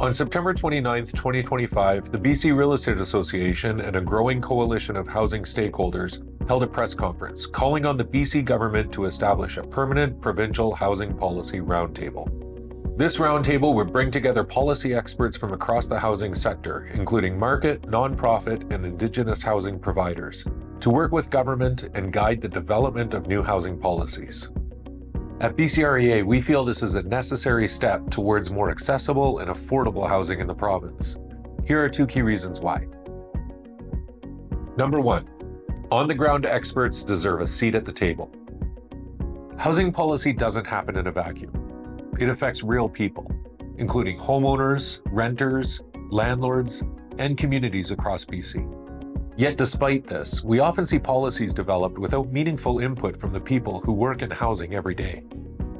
On September 29, 2025, the BC Real Estate Association and a growing coalition of housing stakeholders held a press conference calling on the BC government to establish a permanent provincial housing policy roundtable. This roundtable would bring together policy experts from across the housing sector, including market, nonprofit, and Indigenous housing providers, to work with government and guide the development of new housing policies. At BCREA, we feel this is a necessary step towards more accessible and affordable housing in the province. Here are 2 key reasons why. Number 1, on-the-ground experts deserve a seat at the table. Housing policy doesn't happen in a vacuum. It affects real people, including homeowners, renters, landlords, and communities across BC. Yet despite this, we often see policies developed without meaningful input from the people who work in housing every day.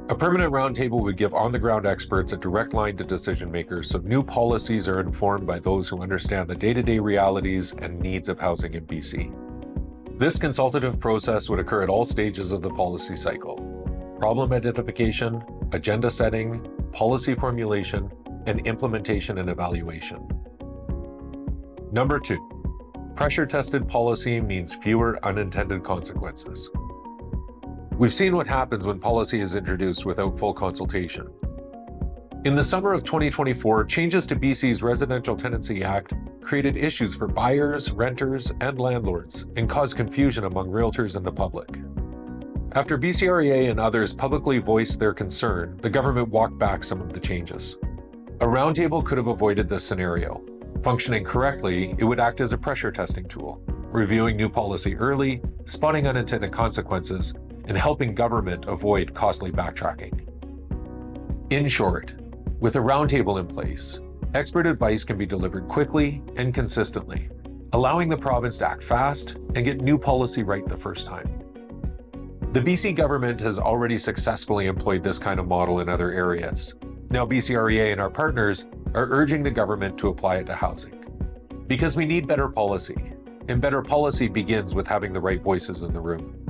A permanent roundtable would give on-the-ground experts a direct line to decision makers so new policies are informed by those who understand the day-to-day realities and needs of housing in BC. This consultative process would occur at all stages of the policy cycle: problem identification, agenda setting, policy formulation, and implementation and evaluation. Number 2, pressure-tested policy means fewer unintended consequences. We've seen what happens when policy is introduced without full consultation. In the summer of 2024, changes to BC's Residential Tenancy Act created issues for buyers, renters, and landlords, and caused confusion among realtors and the public. After BCREA and others publicly voiced their concern, the government walked back some of the changes. A roundtable could have avoided this scenario. Functioning correctly, it would act as a pressure testing tool, reviewing new policy early, spotting unintended consequences, and helping government avoid costly backtracking. In short, with a roundtable in place, expert advice can be delivered quickly and consistently, allowing the province to act fast and get new policy right the first time. The BC government has already successfully employed this kind of model in other areas. Now BCREA and our partners are urging the government to apply it to housing. Because we need better policy, and better policy begins with having the right voices in the room.